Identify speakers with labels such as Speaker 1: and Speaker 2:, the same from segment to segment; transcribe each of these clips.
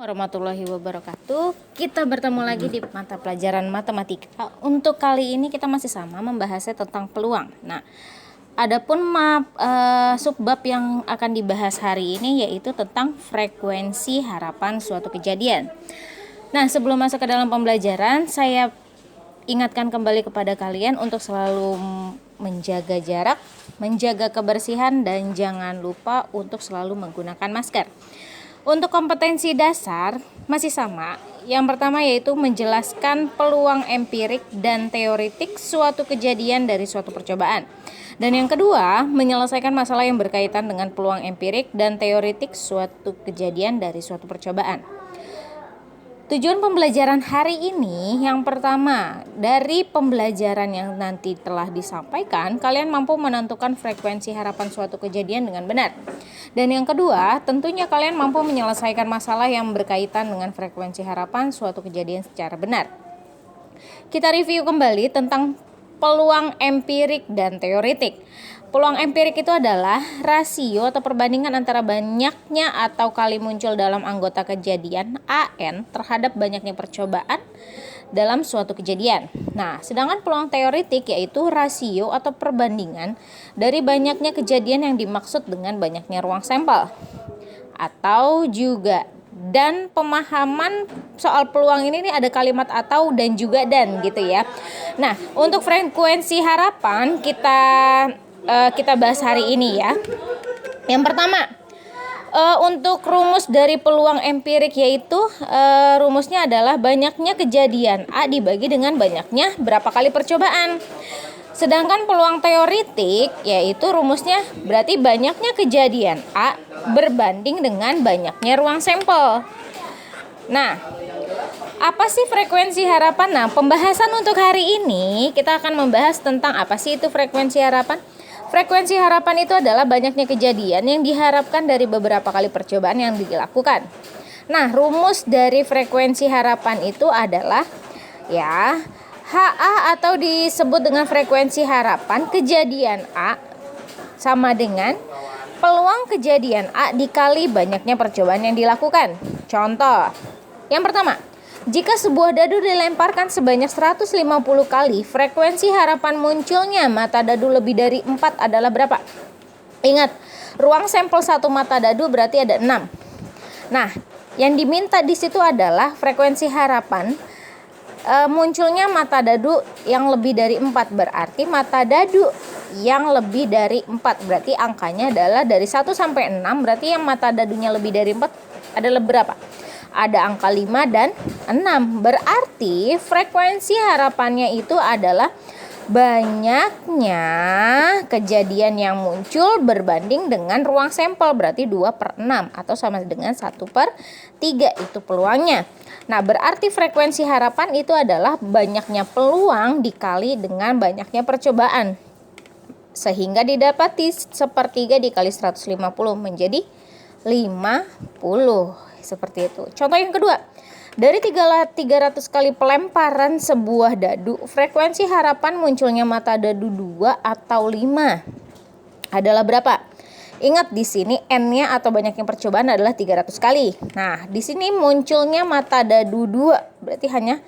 Speaker 1: Warahmatullahi wabarakatuh. Kita bertemu lagi di mata pelajaran matematika. Untuk kali ini kita masih sama membahasnya tentang peluang. Nah, adapun subbab yang akan dibahas hari ini yaitu tentang frekuensi harapan suatu kejadian. Nah, sebelum masuk ke dalam pembelajaran, saya ingatkan kembali kepada kalian untuk selalu menjaga jarak, menjaga kebersihan, dan jangan lupa untuk selalu menggunakan masker. Untuk kompetensi dasar masih sama. Yang pertama yaitu menjelaskan peluang empirik dan teoretik suatu kejadian dari suatu percobaan. Dan yang kedua, menyelesaikan masalah yang berkaitan dengan peluang empirik dan teoretik suatu kejadian dari suatu percobaan. Tujuan pembelajaran hari ini, yang pertama, dari pembelajaran yang nanti telah disampaikan, kalian mampu menentukan frekuensi harapan suatu kejadian dengan benar. Dan yang kedua, tentunya kalian mampu menyelesaikan masalah yang berkaitan dengan frekuensi harapan suatu kejadian secara benar. Kita review kembali tentang peluang empirik dan teoretik. Peluang empirik itu adalah rasio atau perbandingan antara banyaknya atau kali muncul dalam anggota kejadian AN terhadap banyaknya percobaan dalam suatu kejadian. Nah, sedangkan peluang teoretik yaitu rasio atau perbandingan dari banyaknya kejadian yang dimaksud dengan banyaknya ruang sampel. Atau juga dan pemahaman soal peluang ini ada kalimat atau dan juga dan gitu ya. Nah, untuk frekuensi harapan kita bahas hari ini ya. Yang pertama, untuk rumus dari peluang empirik yaitu rumusnya adalah banyaknya kejadian A dibagi dengan banyaknya berapa kali percobaan. Sedangkan peluang teoretik yaitu rumusnya berarti banyaknya kejadian A berbanding dengan banyaknya ruang sampel. Nah, apa sih frekuensi harapan? Nah, pembahasan untuk hari ini kita akan membahas tentang apa sih itu frekuensi harapan. Frekuensi harapan itu adalah banyaknya kejadian yang diharapkan dari beberapa kali percobaan yang dilakukan. Nah, rumus dari frekuensi harapan itu adalah ya HA atau disebut dengan frekuensi harapan kejadian A sama dengan peluang kejadian A dikali banyaknya percobaan yang dilakukan. Contoh, yang pertama, jika sebuah dadu dilemparkan sebanyak 150 kali, frekuensi harapan munculnya mata dadu lebih dari 4 adalah berapa? Ingat, ruang sampel satu mata dadu berarti ada 6. Nah, yang diminta di situ adalah frekuensi harapan munculnya mata dadu yang lebih dari 4. Berarti mata dadu yang lebih dari 4. Berarti angkanya adalah dari 1 sampai 6. Berarti yang mata dadunya lebih dari 4 adalah berapa? Ada angka 5 dan 6. Berarti frekuensi harapannya itu adalah banyaknya kejadian yang muncul berbanding dengan ruang sampel. Berarti 2/6 atau sama dengan 1/3 itu peluangnya. Nah, berarti frekuensi harapan itu adalah banyaknya peluang dikali dengan banyaknya percobaan. Sehingga didapati 1/3 dikali 150 menjadi 50. Seperti itu. Contoh yang kedua, dari 300 kali pelemparan sebuah dadu, frekuensi harapan munculnya mata dadu 2 atau 5 adalah berapa? Ingat di sini N-nya atau banyaknya percobaan adalah 300 kali. Nah, di sini munculnya mata dadu 2, berarti hanya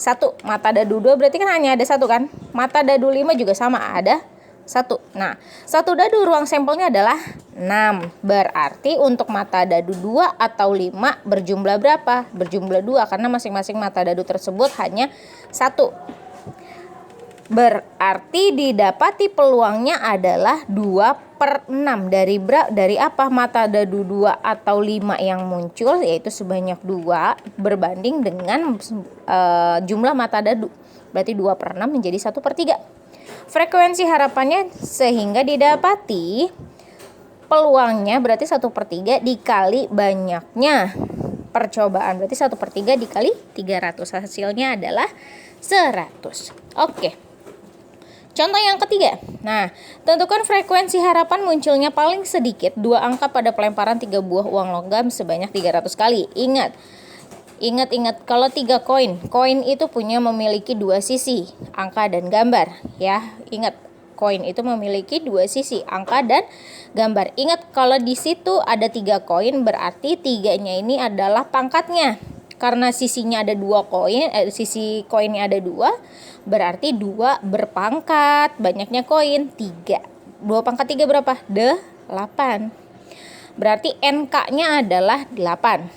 Speaker 1: 1. Mata dadu 2 berarti kan hanya ada 1 kan? Mata dadu 5 juga sama, ada 1. Nah, satu dadu ruang sampelnya adalah 6. Berarti untuk mata dadu 2 atau 5 berjumlah berapa? Berjumlah 2 karena masing-masing mata dadu tersebut hanya 1. Berarti didapati peluangnya adalah 2/6. Dari apa? Mata dadu 2 atau 5 yang muncul yaitu sebanyak 2 berbanding dengan jumlah mata dadu. Berarti 2/6 menjadi 1/3. Frekuensi harapannya sehingga didapati peluangnya berarti 1/3 dikali banyaknya percobaan. Berarti 1/3 dikali 300. Hasilnya adalah 100. Oke. Contoh yang ketiga. Nah, tentukan frekuensi harapan munculnya paling sedikit 2 angka pada pelemparan 3 buah uang logam sebanyak 300 kali. Ingat kalau 3 koin itu memiliki 2 sisi, angka dan gambar ya. Ingat, koin itu memiliki dua sisi, angka dan gambar. Ingat, kalau di situ ada 3 koin, berarti 3-nya ini adalah pangkatnya. Karena sisinya ada 2 koin, sisi koinnya ada 2, berarti 2 berpangkat banyaknya koin 3. 2 pangkat 3 berapa? 8. Berarti NK-nya adalah 8.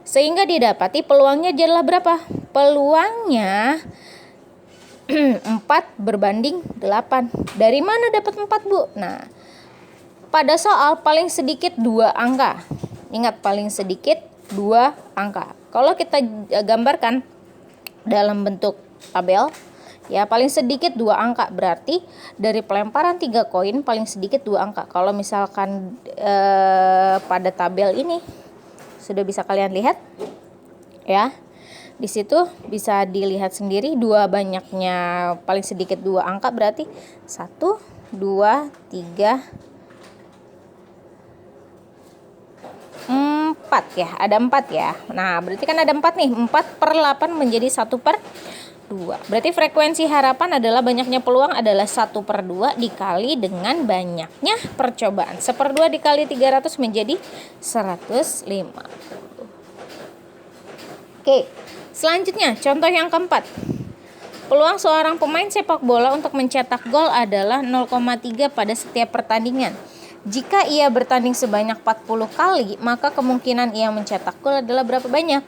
Speaker 1: Sehingga didapati peluangnya adalah berapa? Peluangnya 4 berbanding 8. Dari mana dapat 4, Bu? Nah, pada soal paling sedikit 2 angka. Ingat, paling sedikit 2 angka. Kalau kita gambarkan dalam bentuk tabel, ya paling sedikit 2 angka, berarti dari pelemparan 3 koin paling sedikit 2 angka. Kalau misalkan pada tabel ini sudah bisa kalian lihat ya, di situ bisa dilihat sendiri 2 banyaknya paling sedikit 2 angka, berarti 1, 2, 3, 4 ya, ada 4 ya. Nah, berarti kan ada 4 nih, 4/8 menjadi 1/2. Berarti frekuensi harapan adalah banyaknya peluang adalah 1/2 dikali dengan banyaknya percobaan. 1/2 dikali 300 menjadi 150. Oke, selanjutnya contoh yang keempat. Peluang seorang pemain sepak bola untuk mencetak gol adalah 0,3 pada setiap pertandingan. Jika ia bertanding sebanyak 40 kali, maka kemungkinan ia mencetak gol adalah berapa banyak?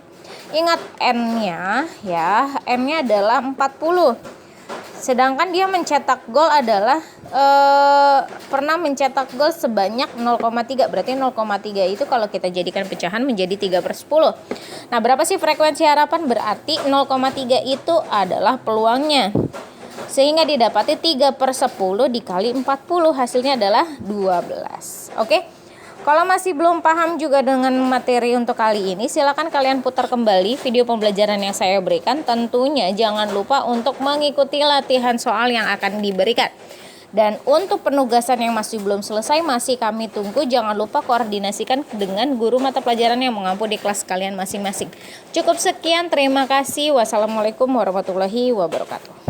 Speaker 1: Ingat N-nya ya, N-nya adalah 40. Sedangkan dia mencetak gol adalah pernah mencetak gol sebanyak 0,3. Berarti 0,3 itu kalau kita jadikan pecahan menjadi 3/10. Nah, berapa sih frekuensi harapan? Berarti 0,3 itu adalah peluangnya. Sehingga didapati 3/10 dikali 40, hasilnya adalah 12. Oke. Kalau masih belum paham juga dengan materi untuk kali ini, silakan kalian putar kembali video pembelajaran yang saya berikan. Tentunya jangan lupa untuk mengikuti latihan soal yang akan diberikan. Dan untuk penugasan yang masih belum selesai, masih kami tunggu. Jangan lupa koordinasikan dengan guru mata pelajaran yang mengampu di kelas kalian masing-masing. Cukup sekian, terima kasih. Wassalamualaikum warahmatullahi wabarakatuh.